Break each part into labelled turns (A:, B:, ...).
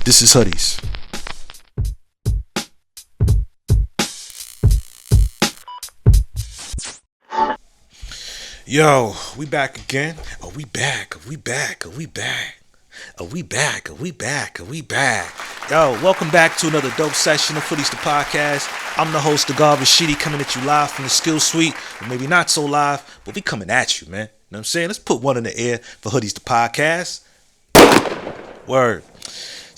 A: This is Hoodies. Yo, we back again. Are we back? Are we back? Are we back? Are we back? Are we back? Are we back? Yo, welcome back to another dope session of Hoodies the Podcast. I'm the host, the God Rashidi, coming at you live from the Skill Suite. Or maybe not so live, but we coming at you, man. You know what I'm saying? Let's put one in the air for Hoodies the Podcast. Word.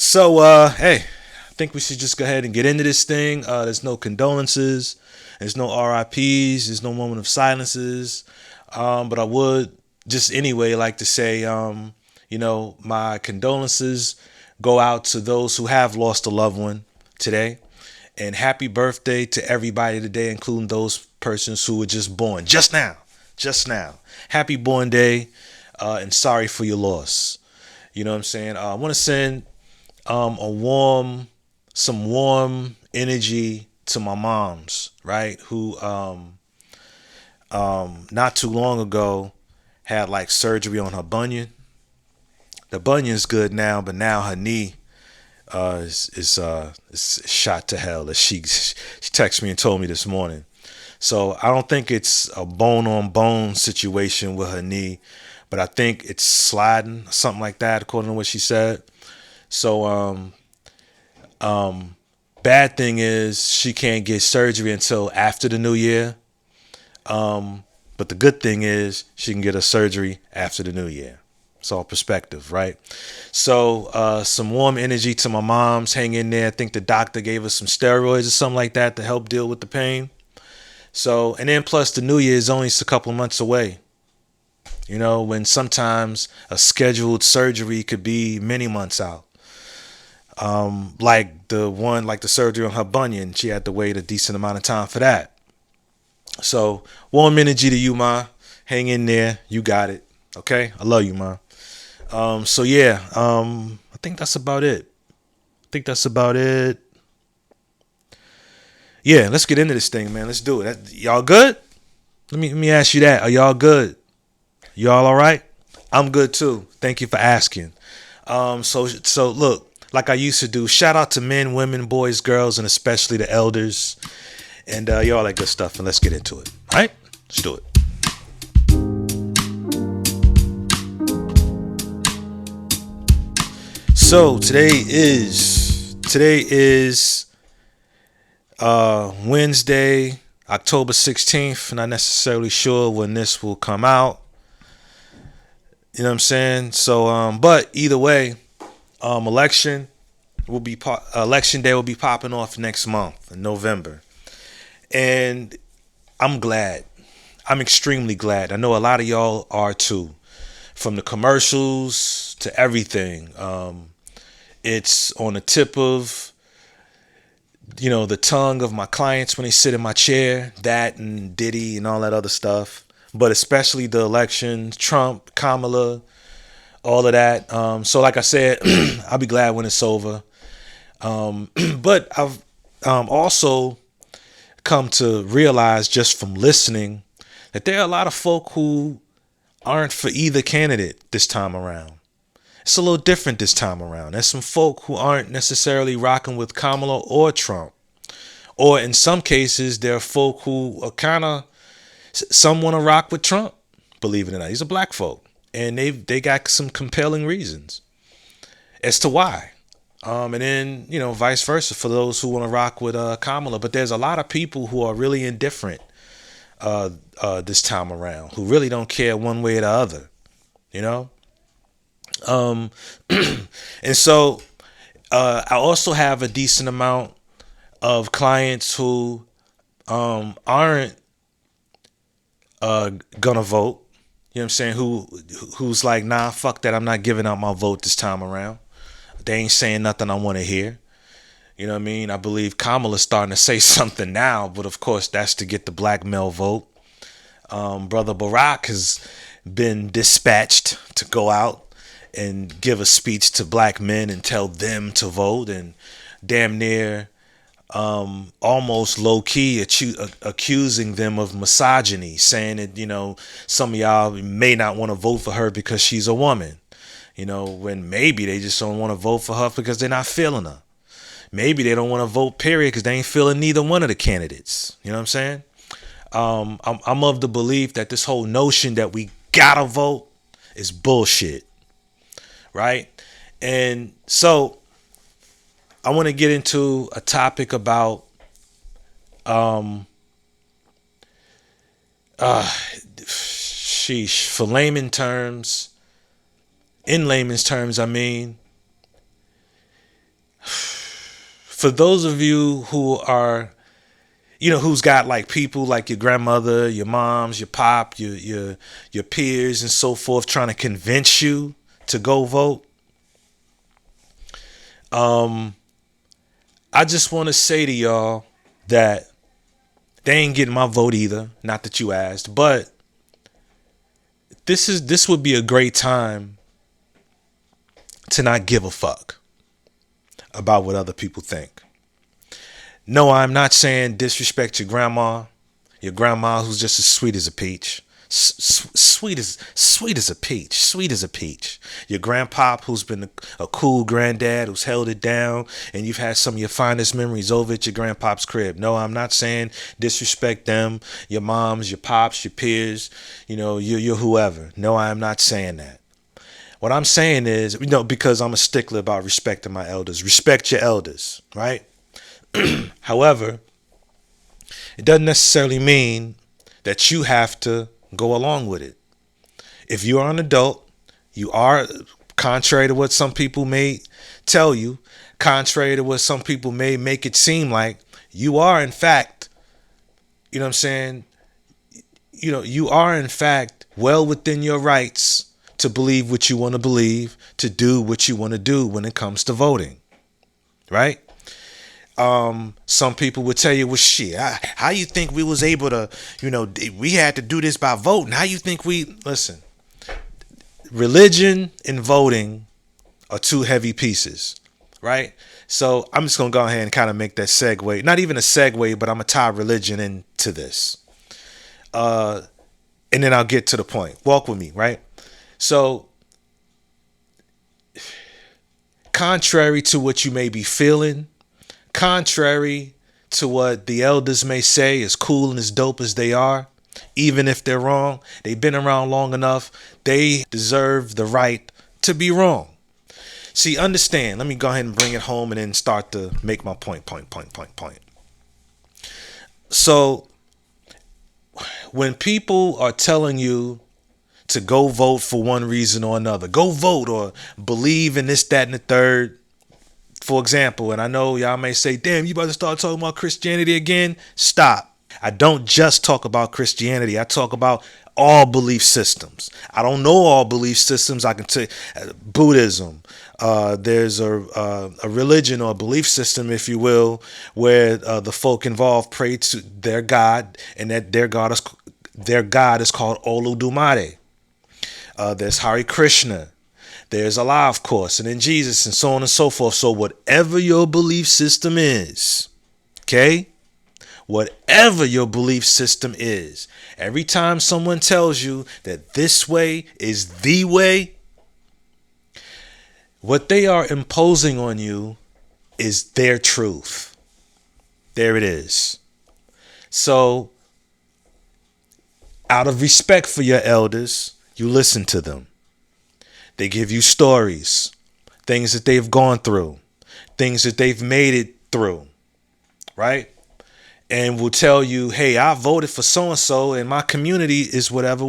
A: So, hey, I think we should just go ahead and get into this thing. There's no condolences. There's no RIPs. There's no moment of silences. But I would just anyway like to say, my condolences go out to those who have lost a loved one today. And happy birthday to everybody today, including those persons who were just born just now. Happy born day, and sorry for your loss. You know what I'm saying? I want to send some warm energy to my moms, right? Who not too long ago had like surgery on her bunion. The bunion's good now, but now her knee is shot to hell, as she texted me and told me this morning. So I don't think it's a bone on bone situation with her knee, but I think it's sliding, something like that, according to what she said. So bad thing is she can't get surgery until after the new year. But the good thing is she can get a surgery after the new year. It's all perspective, right? So some warm energy to my moms. Hang in there. I think the doctor gave us some steroids or something like that to help deal with the pain. So, and then plus the new year is only a couple of months away. You know, when sometimes a scheduled surgery could be many months out. Like the surgery on her bunion, she had to wait a decent amount of time for that. So, warm energy to you, Ma. Hang in there. You got it. Okay? I love you, Ma. I think that's about it. Yeah, let's get into this thing, man. Let's do it. Y'all good? Let me ask you that. Are y'all good? Y'all all right? I'm good too. Thank you for asking. So look, like I used to do, shout out to men, women, boys, girls, and especially the elders. And all that good stuff, and let's get into it. All right? Let's do it. So today is Wednesday, October 16th. Not necessarily sure when this will come out. You know what I'm saying? So, but either way, election day will be popping off next month in November. And I'm glad. I'm extremely glad. I know a lot of y'all are too. From the commercials to everything. It's on the tip of, the tongue of my clients when they sit in my chair. That and Diddy and all that other stuff. But especially the election, Trump, Kamala, all of that. So like I said, I'll be glad when it's over. But I've also come to realize just from listening that there are a lot of folk who aren't for either candidate this time around. It's a little different this time around. There's some folk who aren't necessarily rocking with Kamala or Trump. Or in some cases, there are folk who are some want to rock with Trump, believe it or not. These are black folk. And they got some compelling reasons as to why. And then, vice versa for those who want to rock with Kamala. But there's a lot of people who are really indifferent this time around, who really don't care one way or the other, And so I also have a decent amount of clients who aren't gonna vote. You know what I'm saying? Who's like, nah, fuck that. I'm not giving out my vote this time around. They ain't saying nothing I want to hear. You know what I mean? I believe Kamala's starting to say something now, but of course that's to get the black male vote. Brother Barack has been dispatched to go out and give a speech to black men and tell them to vote, and damn near almost low-key accusing them of misogyny, saying that, some of y'all may not want to vote for her because she's a woman. when maybe they just don't want to vote for her because they're not feeling her. Maybe they don't want to vote, period, because they ain't feeling neither one of the candidates. You know what I'm saying? I'm of the belief that this whole notion that we gotta vote is bullshit, right? And so I want to get into a topic about for in layman's terms, I mean, for those of you who are, who's got like people like your grandmother, your moms, your pop, your peers and so forth trying to convince you to go vote. I just want to say to y'all that they ain't getting my vote either. Not that you asked, but this would be a great time to not give a fuck about what other people think. No, I'm not saying disrespect your grandma who's just as sweet as a peach. Sweet as a peach. Sweet as a peach. Your grandpop who's been a cool granddad who's held it down, and you've had some of your finest memories over at your grandpop's crib. No, I'm not saying disrespect them, your moms, your pops, your peers, your whoever. No, I am not saying that. What I'm saying is, because I'm a stickler about respecting my elders. Respect your elders, right? However, it doesn't necessarily mean that you have to go along with it. If you are an adult, you are, contrary to what some people may tell you, contrary to what some people may make it seem like, you are in fact, you are in fact well within your rights to believe what you want to believe, to do what you want to do when it comes to voting, right? Some people would tell you, well, shit, how you think we was able to, we had to do this by voting. How you think listen, religion and voting are two heavy pieces, right? So I'm just going to go ahead and kind of make that segue, not even a segue, but I'm going to tie religion into this. And then I'll get to the point. Walk with me, right? So contrary to what you may be feeling, contrary to what the elders may say, as cool and as dope as they are, even if they're wrong, they've been around long enough, they deserve the right to be wrong. See, understand, let me go ahead and bring it home and then start to make my point. So, when people are telling you to go vote for one reason or another, go vote or believe in this, that, and the third, for example, and I know y'all may say, damn, you about to start talking about Christianity again? Stop. I don't just talk about Christianity. I talk about all belief systems. I don't know all belief systems. I can tell you, Buddhism. There's a religion or a belief system, if you will, where the folk involved pray to their God, and that their God is called Olodumare. There's Hare Krishna. There's Allah, of course, and then Jesus, and so on and so forth. So whatever your belief system is, okay? Whatever your belief system is, every time someone tells you that this way is the way, what they are imposing on you is their truth. There it is. So, out of respect for your elders, you listen to them. They give you stories, things that they've gone through, things that they've made it through, right? And will tell you, hey, I voted for so-and-so and my community is whatever.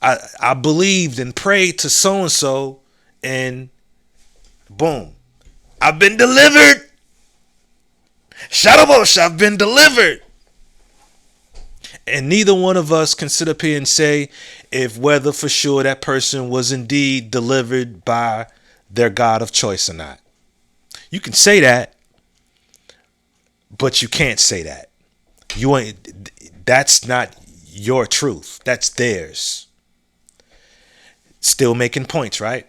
A: I believed and prayed to so-and-so and boom, I've been delivered. Shadabosh, I've been delivered. And neither one of us can sit up here and say if whether for sure that person was indeed delivered by their God of choice or not. You can say that, but you can't say that. That's not your truth. That's theirs. Still making points, right?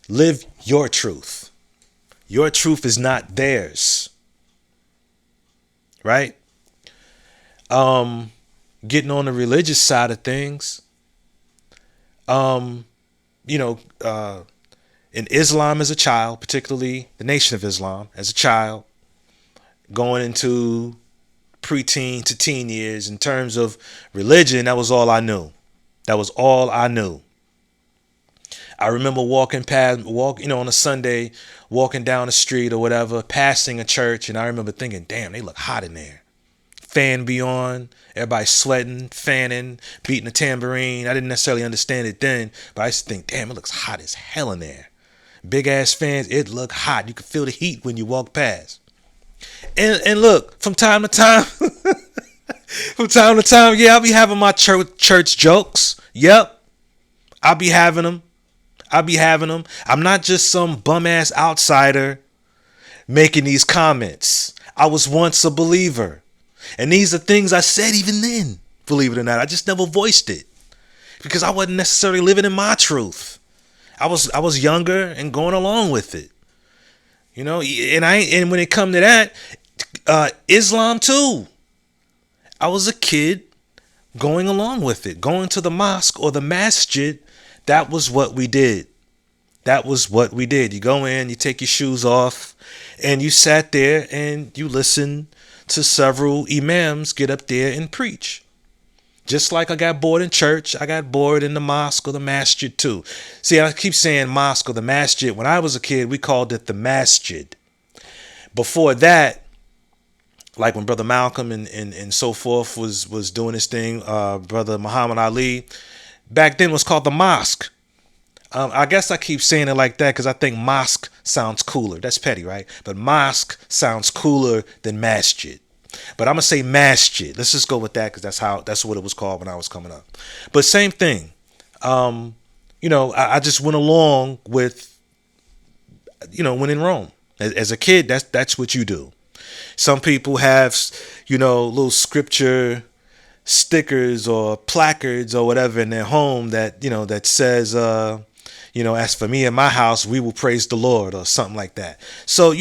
A: Live your truth. Your truth is not theirs. Right? Getting on the religious side of things, You know, in Islam as a child, particularly the Nation of Islam as a child, going into preteen to teen years, in terms of religion, that was all I knew. That was all I knew. I remember walking past, on a Sunday, walking down the street or whatever, passing a church, and I remember thinking, damn, they look hot in there. Fan be on, everybody sweating, fanning, beating a tambourine. I didn't necessarily understand it then, but I used to think, damn, it looks hot as hell in there. Big ass fans, it looked hot. You could feel the heat when you walk past. And look, from time to time, yeah, I'll be having my church jokes. Yep, I'll be having them. I'm not just some bum ass outsider making these comments. I was once a believer. And these are things I said even then, believe it or not. I just never voiced it because I wasn't necessarily living in my truth. I was younger and going along with it. And when it come to that, Islam too. I was a kid going along with it, going to the mosque or the masjid. That was what we did. You go in, you take your shoes off, and you sat there and you listened to several imams get up there and preach. Just like I got bored in church, I got bored in the mosque or the masjid too. See, I keep saying mosque or the masjid. When I was a kid, we called it the masjid. Before that, like when Brother Malcolm and so forth was doing his thing, Brother Muhammad Ali, back then was called the mosque. I guess I keep saying it like that because I think mosque sounds cooler. That's petty, right? But mosque sounds cooler than masjid. But I'm going to say masjid. Let's just go with that because that's what it was called when I was coming up. But same thing. I just went along with, when in Rome. As a kid, that's what you do. Some people have, little scripture stickers or placards or whatever in their home that says, as for me and my house, we will praise the Lord or something like that. So,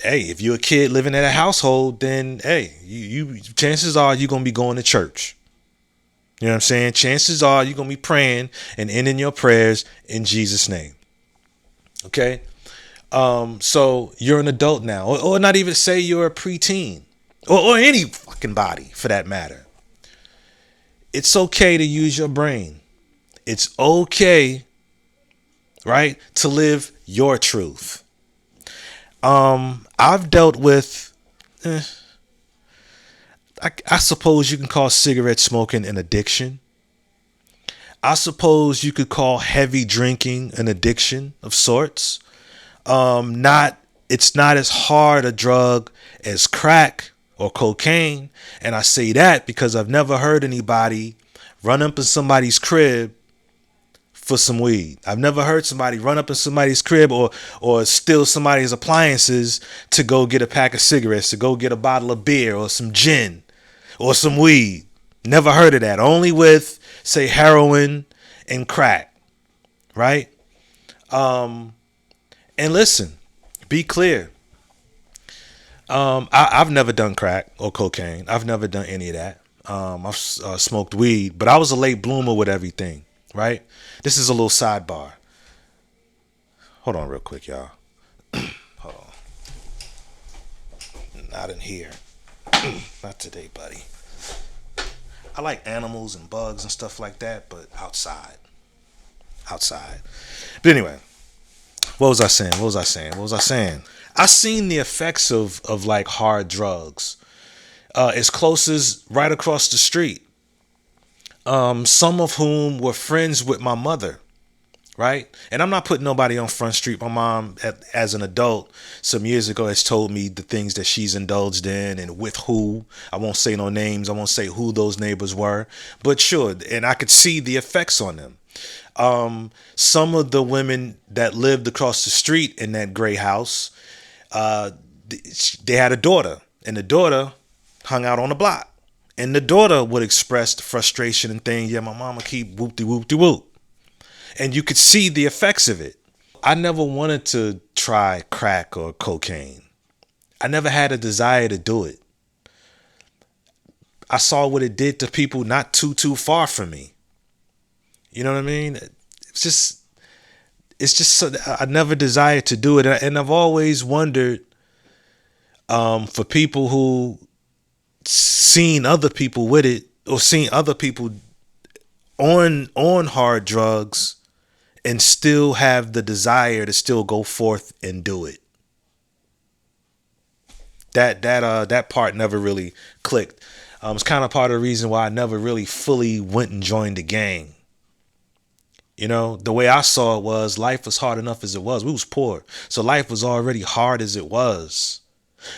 A: hey, if you're a kid living in a household, then, hey, you chances are you're going to be going to church. You know what I'm saying? Chances are you're going to be praying and ending your prayers in Jesus' name. Okay? So you're an adult now, or not even say you're a preteen or any fucking body for that matter. It's okay to use your brain. It's okay, right, to live your truth. I've dealt with, I suppose you can call cigarette smoking an addiction. I suppose you could call heavy drinking an addiction of sorts. It's not as hard a drug as crack or cocaine. And I say that because I've never heard anybody run up in somebody's crib for some weed. I've never heard somebody run up in somebody's crib or steal somebody's appliances to go get a pack of cigarettes, to go get a bottle of beer or some gin or some weed. Never heard of that. Only with, say, heroin and crack, right? And listen, be clear. I've never done crack or cocaine. I've never done any of that. I've smoked weed, but I was a late bloomer with everything, right? This is a little sidebar. Hold on real quick, y'all. Hold on. Not in here. Not today, buddy. I like animals and bugs and stuff like that, but outside. But anyway, what was I saying? I seen the effects of like hard drugs. As close as right across the street. Some of whom were friends with my mother, right? And I'm not putting nobody on Front Street. My mom, as an adult, some years ago has told me the things that she's indulged in and with who. I won't say no names. I won't say who those neighbors were. But sure, and I could see the effects on them. Some of the women that lived across the street in that gray house, they had a daughter. And the daughter hung out on the block. And the daughter would express the frustration and things. Yeah, my mama keep whoop-de-whoop-de-whoop. And you could see the effects of it. I never wanted to try crack or cocaine. I never had a desire to do it. I saw what it did to people not too far from me. You know what I mean? It's just so, I never desired to do it, and I've always wondered, for people who seen other people with it, or seen other people on hard drugs, and still have the desire to still go forth and do it. That part never really clicked. It's kind of part of the reason why I never really fully went and joined the gang. You know, the way I saw it was life was hard enough as it was. We was poor, so life was already hard as it was.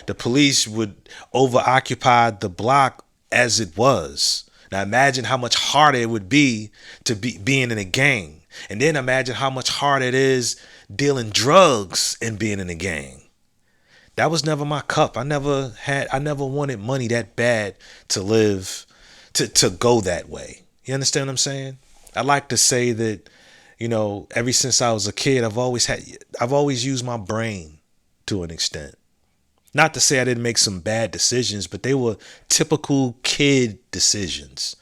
A: The police would overoccupy the block as it was. Now imagine how much harder it would be to be being in a gang, and then imagine how much harder it is dealing drugs and being in a gang. That was never my cup. I never wanted money that bad to live, to go that way. You understand what I'm saying? I like to say that, ever since I was a kid, I've always used my brain to an extent. Not to say I didn't make some bad decisions, but they were typical kid decisions.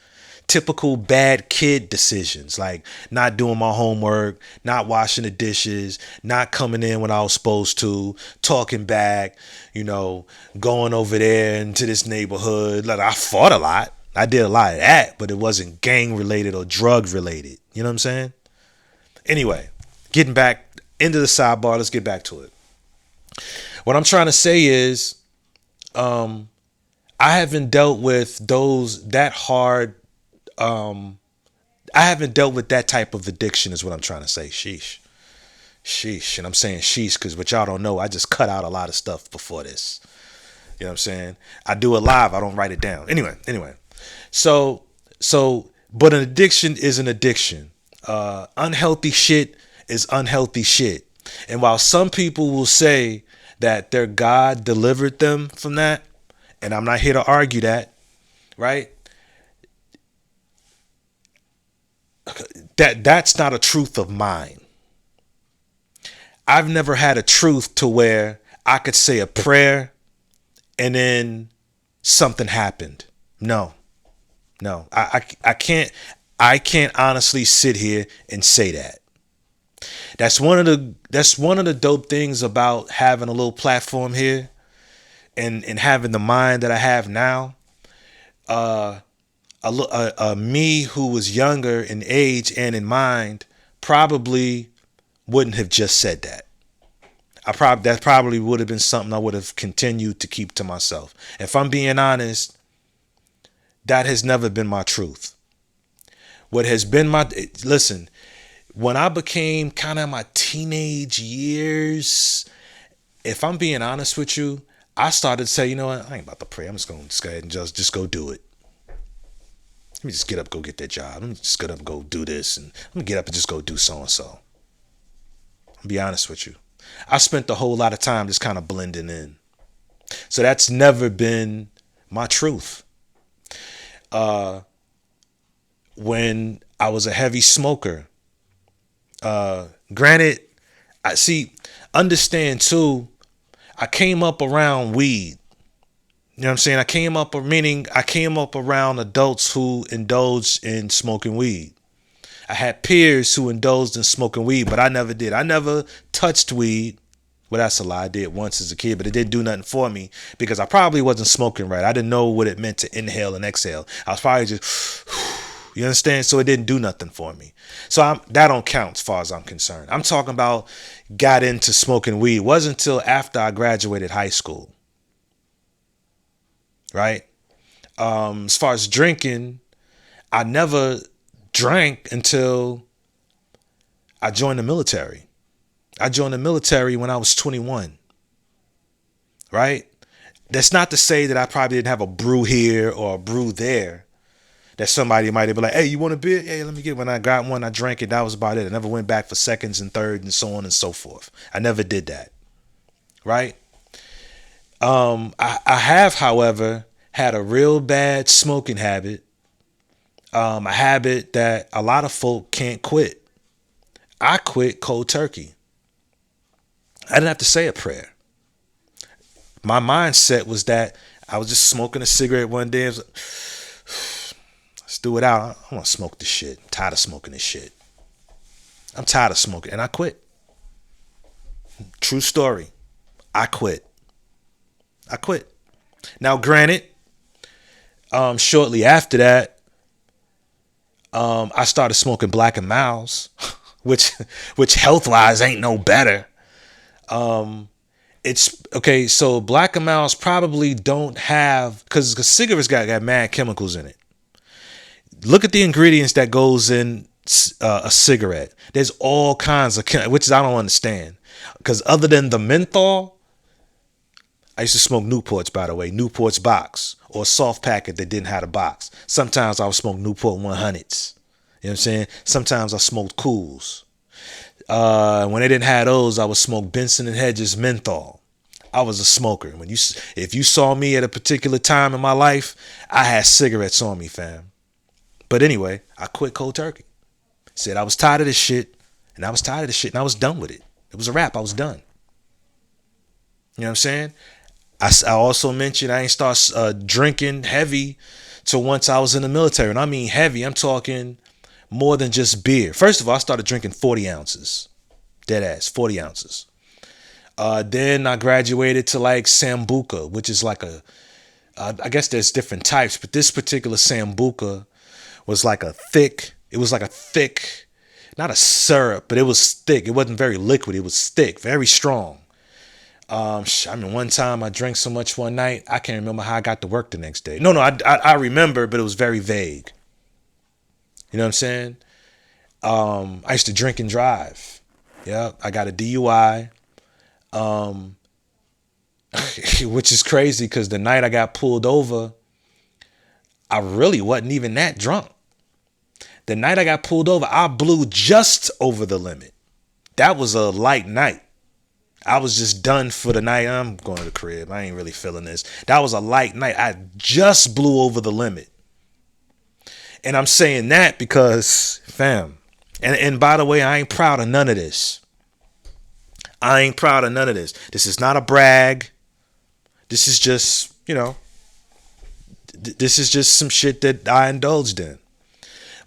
A: Typical bad kid decisions, like not doing my homework, not washing the dishes, not coming in when I was supposed to, talking back, going over there into this neighborhood. Like, I fought a lot. I did a lot of that, but it wasn't gang related or drug related. You know what I'm saying? Anyway, getting back into the sidebar, let's get back to it. What I'm trying to say is, I haven't dealt with that hard. I haven't dealt with that type of addiction, is what I'm trying to say. Sheesh. And I'm saying sheesh because what y'all don't know, I just cut out a lot of stuff before this. You know what I'm saying? I do it live. I don't write it down. Anyway. So, but an addiction is an addiction. Unhealthy shit is unhealthy shit. And while some people will say that their God delivered them from that, and I'm not here to argue that, right? That's not a truth of mine. I've never had a truth to where I could say a prayer and then something happened. No. I can't honestly sit here and say that. That's one of the dope things about having a little platform here and having the mind that I have now. Me who was younger in age and in mind probably wouldn't have just said that. That probably would have been something I would have continued to keep to myself. If I'm being honest, that has never been my truth. What has been listen, when I became kind of my teenage years, if I'm being honest with you, I started to say, you know what, I ain't about to pray. I'm just going to go ahead and just go do it. Let me just get up, go get that job. Let me just get up and go do this. And let me get up and just go do so-and-so. I'll be honest with you. I spent a whole lot of time just kind of blending in. So that's never been my truth. When I was a heavy smoker, granted, understand too, I came up around weed. You know what I'm saying? I came up around adults who indulged in smoking weed. I had peers who indulged in smoking weed, but I never did. I never touched weed. Well, that's a lie. I did once as a kid, but it didn't do nothing for me because I probably wasn't smoking right. I didn't know what it meant to inhale and exhale. I was probably just, you understand? So it didn't do nothing for me. So that don't count as far as I'm concerned. I'm talking about got into smoking weed. It wasn't until after I graduated high school. Right? As far as drinking, I never drank until I joined the military. I joined the military when I was 21. Right? That's not to say that I probably didn't have a brew here or a brew there. That somebody might be like, hey, you want a beer? Hey, let me get it. When I got one, I drank it. That was about it. I never went back for seconds and thirds and so on and so forth. I never did that. Right? I have, however, had a real bad smoking habit. A habit that a lot of folk can't quit. I quit cold turkey. I didn't have to say a prayer. My mindset was that I was just smoking a cigarette one day. I was like, Let's do it out. I want to smoke this shit. I'm tired of smoking this shit. I'm tired of smoking. And I quit. True story. I quit. Now, granted, shortly after that, I started smoking Black and Miles, which health wise ain't no better. It's okay. So Black and Miles probably don't have, because cigarettes got mad chemicals in it. Look at the ingredients that goes in a cigarette. There's all kinds of, which I don't understand. Because other than the menthol, I used to smoke Newports, by the way, Newports box or a soft packet that didn't have a box. Sometimes I would smoke Newport 100s. You know what I'm saying? Sometimes I smoked Cools. When they didn't have those, I would smoke Benson and Hedges menthol. I was a smoker. If you saw me at a particular time in my life, I had cigarettes on me, fam. But anyway, I quit cold turkey. Said I was tired of this shit, and I was done with it. It was a wrap. I was done. You know what I'm saying? I also mentioned I ain't start drinking heavy till once I was in the military. And I mean heavy, I'm talking more than just beer. First of all, I started drinking 40 ounces. Dead ass, 40 ounces. Then I graduated to like Sambuca, which is like I guess there's different types, but this particular Sambuca was like a thick, not a syrup, but it was thick. It wasn't very liquid. It was thick, very strong. One time I drank so much one night, I can't remember how I got to work the next day. No, I remember, but it was very vague. You know what I'm saying? I used to drink and drive. Yeah, I got a DUI. Which is crazy because the night I got pulled over, I really wasn't even that drunk. The night I got pulled over, I blew just over the limit. That was a light night. I was just done for the night. I'm going to the crib. I ain't really feeling this. That was a light night. I just blew over the limit. And I'm saying that because, fam, and by the way, I ain't proud of none of this. This is not a brag. This is just, this is just some shit that I indulged in.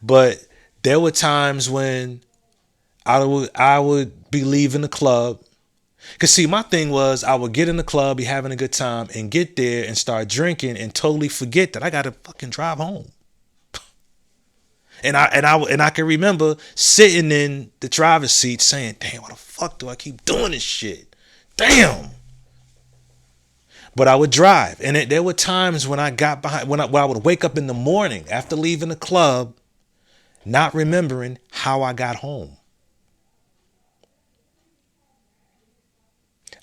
A: But there were times when I would be leaving the club. Because see, my thing was I would get in the club, be having a good time, and get there and start drinking and totally forget that I got to fucking drive home. And I can remember sitting in the driver's seat saying, damn, why the fuck do I keep doing this shit? Damn. But I would drive. And there were times when I got behind, when I would wake up in the morning after leaving the club, not remembering how I got home.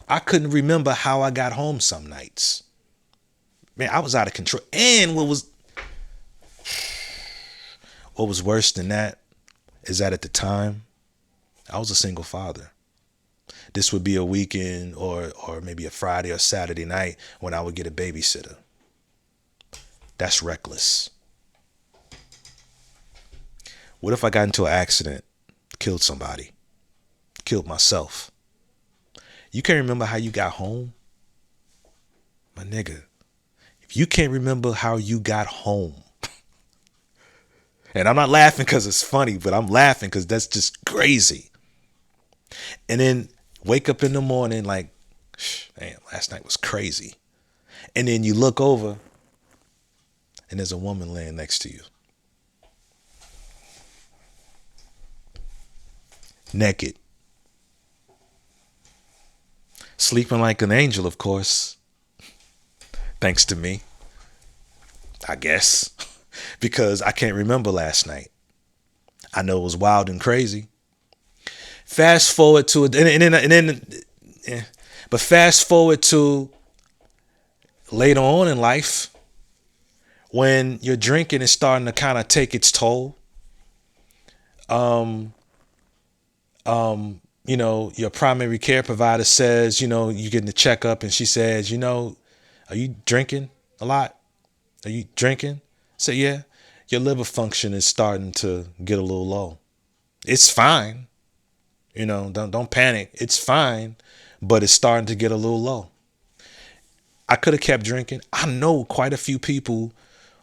A: I couldn't remember how I got home some nights. Man, I was out of control. And what was worse than that is that at the time, I was a single father. This would be a weekend or maybe a Friday or Saturday night when I would get a babysitter. That's reckless. What if I got into an accident, killed somebody, killed myself? You can't remember how you got home? My nigga, if you can't remember how you got home, and I'm not laughing because it's funny, but I'm laughing because that's just crazy. And then wake up in the morning like, man, last night was crazy. And then you look over and there's a woman laying next to you. Naked. Sleeping like an angel, of course. Thanks to me, I guess. Because I can't remember last night. I know it was wild and crazy. Fast forward to it, but fast forward to later on in life, when your drinking is starting to kind of take its toll. Your primary care provider says, you're getting a checkup, and she says, are you drinking a lot? Are you drinking? So yeah, your liver function is starting to get a little low. It's fine. Don't panic. It's fine, but it's starting to get a little low. I could have kept drinking. I know quite a few people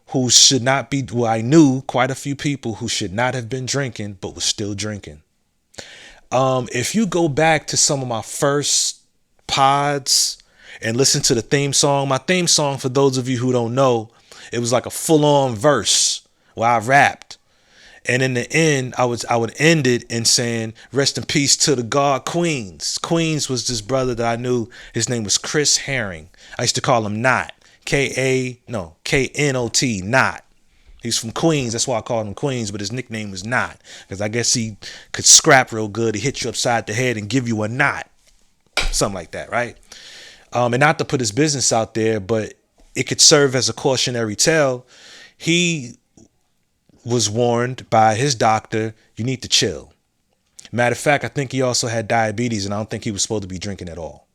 A: who should not be, well, I knew quite a few people who should not have been drinking, but was still drinking. If you go back to some of my first pods and listen to the theme song, my theme song, for those of you who don't know, it was like a full-on verse where I rapped. And in the end, I would end it in saying, rest in peace to the God Queens. Queens was this brother that I knew. His name was Chris Herring. I used to call him Knot. Knot. Knot. He's from Queens. That's why I called him Queens, but his nickname was Knot. Because I guess he could scrap real good. He hit you upside the head and give you a knot. Something like that, right? And not to put his business out there, but it could serve as a cautionary tale. He was warned by his doctor, you need to chill. Matter of fact, I think he also had diabetes, and I don't think he was supposed to be drinking at all.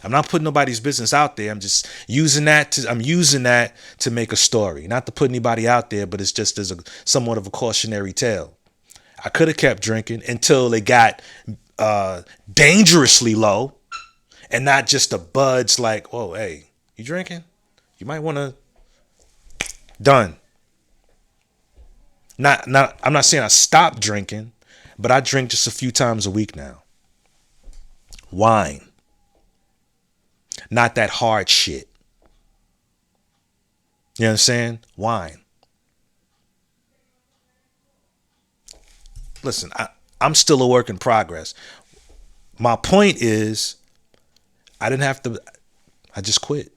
A: I'm not putting nobody's business out there. I'm just using that to make a story. Not to put anybody out there, but it's just as a somewhat of a cautionary tale. I could have kept drinking until it got dangerously low, and not just a buds like, oh, hey, you drinking? You might want to. Done. I'm not saying I stopped drinking, but I drink just a few times a week now. Wine. Not that hard shit. You know what I'm saying? Wine. Listen, I'm still a work in progress. My point is, I just quit.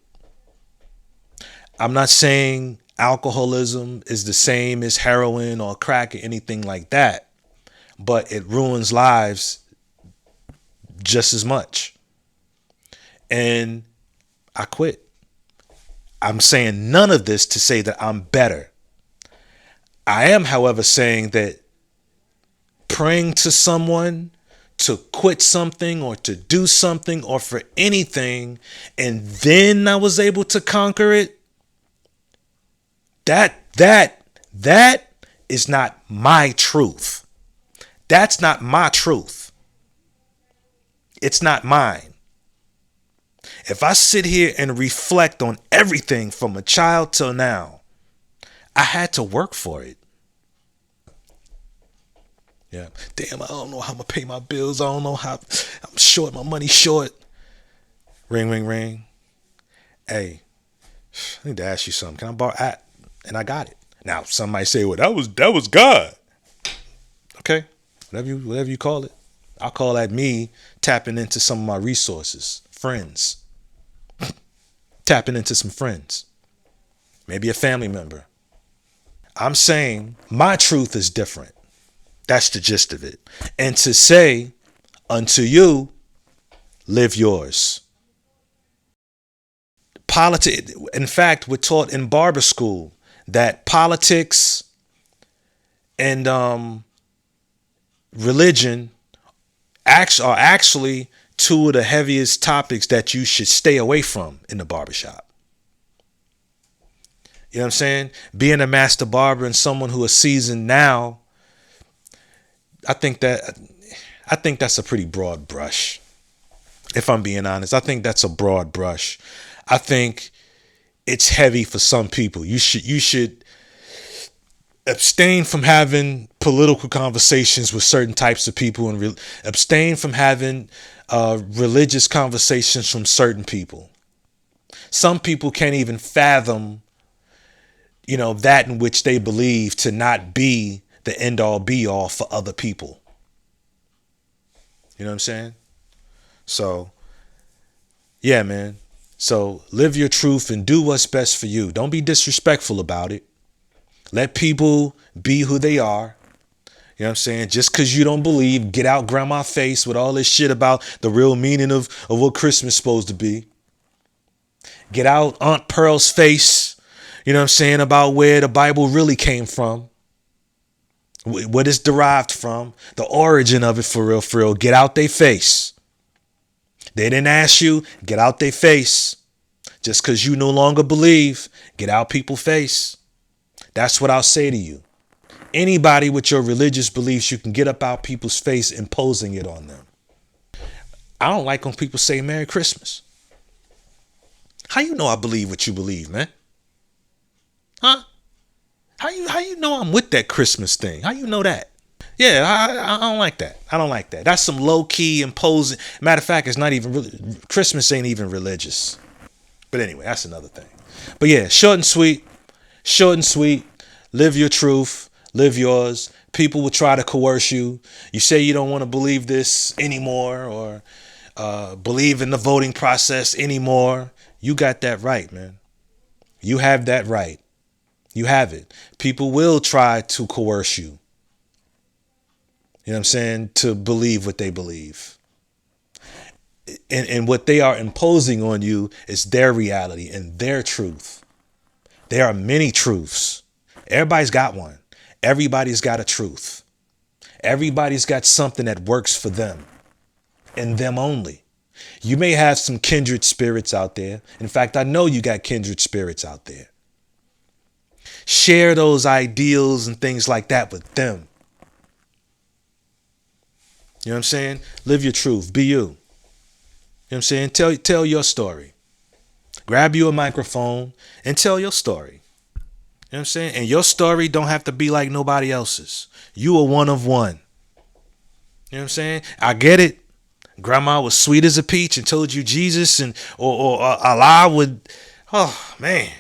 A: I'm not saying alcoholism is the same as heroin or crack or anything like that, but it ruins lives just as much. And I quit. I'm saying none of this to say that I'm better. I am, however, saying that praying to someone to quit something or to do something or for anything, and then I was able to conquer it, that is not my truth. That's not my truth. It's not mine. If I sit here and reflect on everything from a child till now, I had to work for it. Yeah. Damn, I don't know how I'm going to pay my bills. I don't know how. I'm short. My money's short. Ring, ring, ring. Hey, I need to ask you something. Can I borrow? And I got it. Now, some might say, well, that was God. Okay. Whatever you call it. I'll call that me tapping into some of my resources. Friends. Tapping into some friends. Maybe a family member. I'm saying my truth is different. That's the gist of it. And to say, unto you, live yours. In fact, we're taught in barber school that politics and religion are actually two of the heaviest topics that you should stay away from in the barbershop. You know what I'm saying? Being a master barber and someone who is seasoned now, I think that's a pretty broad brush. If I'm being honest, I think that's a broad brush. I think it's heavy for some people. You should abstain from having political conversations with certain types of people, and abstain from having religious conversations from certain people. Some people can't even fathom, that in which they believe to not be the end all be all for other people. You know what I'm saying? So, yeah, man. So live your truth and do what's best for you. Don't be disrespectful about it. Let people be who they are. You know what I'm saying? Just because you don't believe, get out grandma's face with all this shit about the real meaning of what Christmas is supposed to be. Get out Aunt Pearl's face, you know what I'm saying, about where the Bible really came from. What it's derived from, the origin of it, for real. Get out their face. They didn't ask you, get out their face. Just because you no longer believe, get out people's face. That's what I'll say to you. Anybody with your religious beliefs, you can get up out people's face imposing it on them. I don't like when people say Merry Christmas. How you know I believe what you believe, man? Huh? How you know I'm with that Christmas thing? How you know that? Yeah, I don't like that. I don't like that. That's some low key imposing. Matter of fact, it's not even really, Christmas ain't even religious. But anyway, that's another thing. But yeah, short and sweet. Short and sweet. Live your truth. Live yours. People will try to coerce you. You say you don't want to believe this anymore, or believe in the voting process anymore. You got that right, man. You have that right. You have it. People will try to coerce you. You know what I'm saying? To believe what they believe. And what they are imposing on you is their reality and their truth. There are many truths. Everybody's got one. Everybody's got a truth. Everybody's got something that works for them and them only. You may have some kindred spirits out there. In fact, I know you got kindred spirits out there. Share those ideals and things like that with them. You know what I'm saying? Live your truth. Be you. You know what I'm saying? Tell your story. Grab you a microphone and tell your story. You know what I'm saying? And your story don't have to be like nobody else's. You are one of one. You know what I'm saying? I get it. Grandma was sweet as a peach and told you Jesus and or Allah would. Oh man.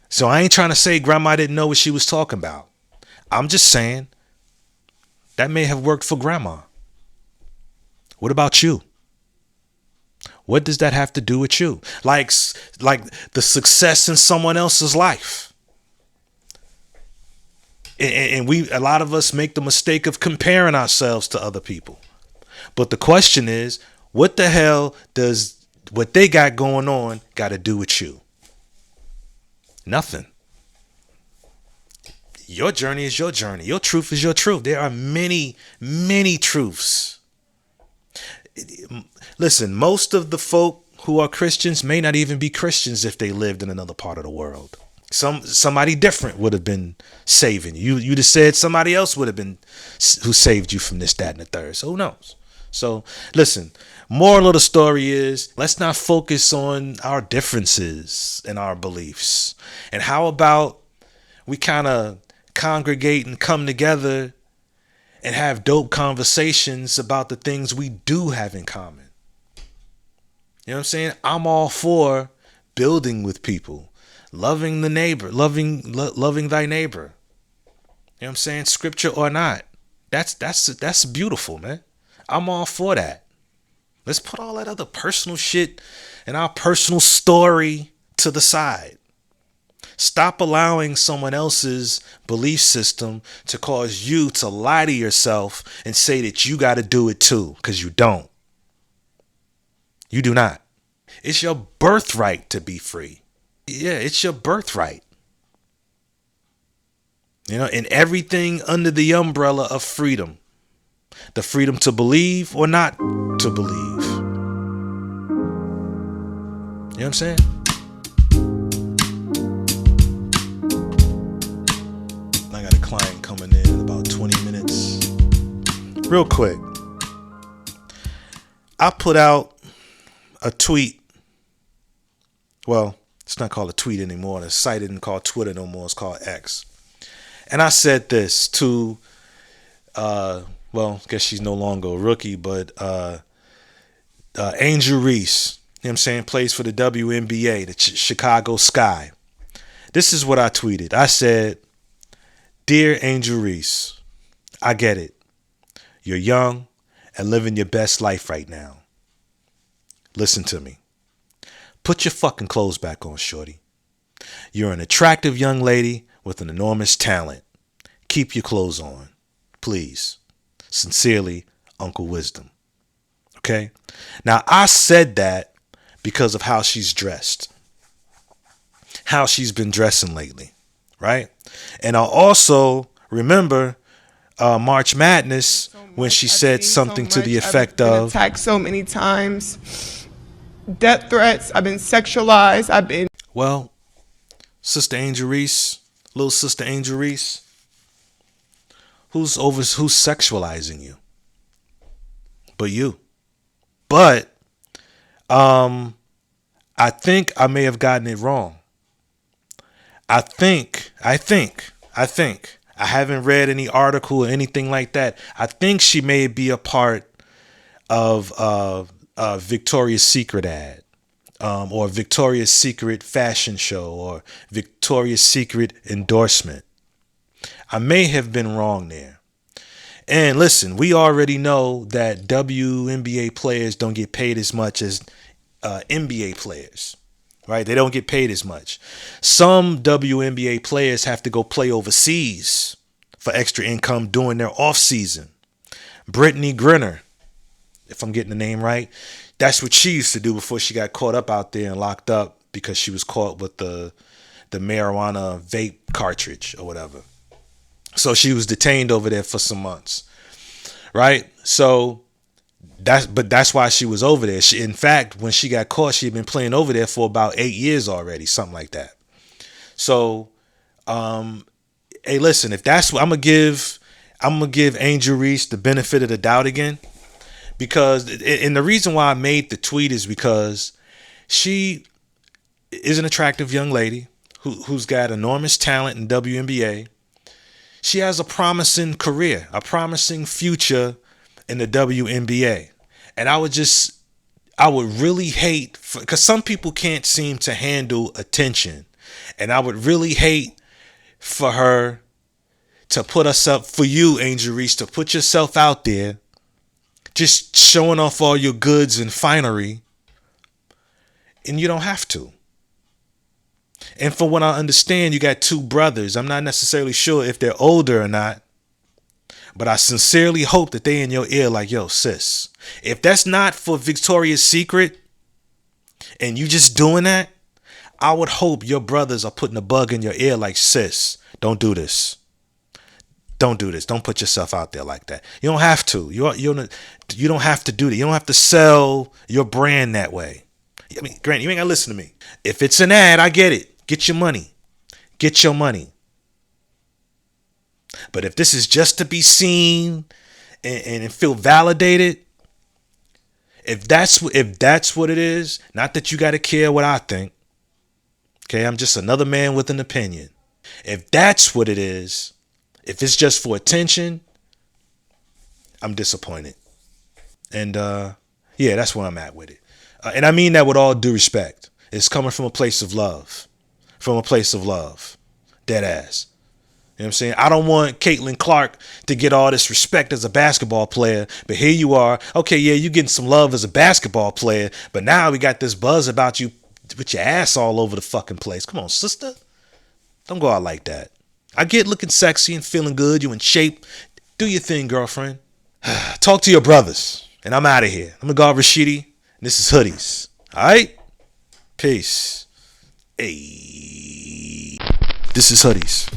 A: So I ain't trying to say grandma didn't know what she was talking about. I'm just saying that may have worked for grandma. What about you? What does that have to do with you? Like the success in someone else's life. And a lot of us make the mistake of comparing ourselves to other people. But the question is, what the hell does what they got going on got to do with you? Nothing. Your journey is your journey. Your truth is your truth. There are many, many truths. Listen, most of the folk who are Christians may not even be Christians if they lived in another part of the world. Somebody different would have been saving you. You'd have said somebody else would have been who saved you from this, that, and the third. So who knows? So listen, moral of the story is let's not focus on our differences and our beliefs. And how about we kind of congregate and come together and have dope conversations about the things we do have in common. You know what I'm saying? I'm all for building with people, loving the neighbor, loving thy neighbor. You know what I'm saying? Scripture or not. That's beautiful, man. I'm all for that. Let's put all that other personal shit and our personal story to the side. Stop allowing someone else's belief system to cause you to lie to yourself and say that you got to do it too, because you don't. You do not. It's your birthright to be free. Yeah, it's your birthright. You know, and everything under the umbrella of freedom. The freedom to believe or not to believe. You know what I'm saying? I got a client coming in about 20 minutes. Real quick. I put out a tweet. Well, it's not called a tweet anymore. The site isn't called Twitter no more. It's called X. And I said this to, well, I guess she's no longer a rookie, but Angel Reese, you know what I'm saying, plays for the WNBA, the Chicago Sky. This is what I tweeted. I said, "Dear Angel Reese, I get it. You're young and living your best life right now. Listen to me. Put your fucking clothes back on, shorty. You're an attractive young lady with an enormous talent. Keep your clothes on. Please. Sincerely, Uncle Wisdom." Okay? Now, I said that because of how she's dressed. How she's been dressing lately. Right? And I also remember March Madness when she said something to the effect of,
B: I've been attacked so many times. Death threats. I've been sexualized.
A: Well, Sister Angel Reese, little Sister Angel Reese, who's sexualizing you? But you. But I think I may have gotten it wrong. I haven't read any article or anything like that. I think she may be a part of a Victoria's Secret ad, or Victoria's Secret fashion show, or Victoria's Secret endorsement. I may have been wrong there. And listen, we already know that WNBA players don't get paid as much as NBA players, right? They don't get paid as much. Some WNBA players have to go play overseas for extra income during their off season. Brittany Griner, if I'm getting the name right, that's what she used to do before she got caught up out there and locked up because she was caught with the marijuana vape cartridge or whatever. So she was detained over there for some months, right? So that's why she was over there. In fact, when she got caught, she had been playing over there for about 8 years already, something like that. So, hey, listen, if that's what I'm gonna give Angel Reese the benefit of the doubt again, because and the reason why I made the tweet is because she is an attractive young lady who's got enormous talent in WNBA. She has a promising career, a promising future in the WNBA. And I would really hate, because some people can't seem to handle attention. And I would really hate for her to put us up, for you, Angel Reese, to put yourself out there, just showing off all your goods and finery. And you don't have to. And from what I understand, you got two brothers. I'm not necessarily sure if they're older or not, but I sincerely hope that they in your ear like, yo, sis, if that's not for Victoria's Secret and you just doing that, I would hope your brothers are putting a bug in your ear like, sis, don't do this. Don't do this. Don't put yourself out there like that. You don't have to. You don't have to do that. You don't have to sell your brand that way. I mean, Grant, you ain't got to listen to me. If it's an ad, I get it. Get your money. Get your money. But if this is just to be seen and feel validated, if that's what it is, not that you got to care what I think. Okay, I'm just another man with an opinion. If that's what it is, if it's just for attention, I'm disappointed. And yeah, that's where I'm at with it. And I mean that with all due respect. It's coming from a place of love. From a place of love. Dead ass. You know what I'm saying? I don't want Caitlin Clark to get all this respect as a basketball player, but here you are. Okay, yeah, you getting some love as a basketball player, but now we got this buzz about you with your ass all over the fucking place. Come on, sister. Don't go out like that. I get looking sexy and feeling good. You in shape. Do your thing, girlfriend. Talk to your brothers. And I'm out of here. I'm Nagar Rashidi. And this is Hoodies. All right? Peace. Hey. This is Hoodies.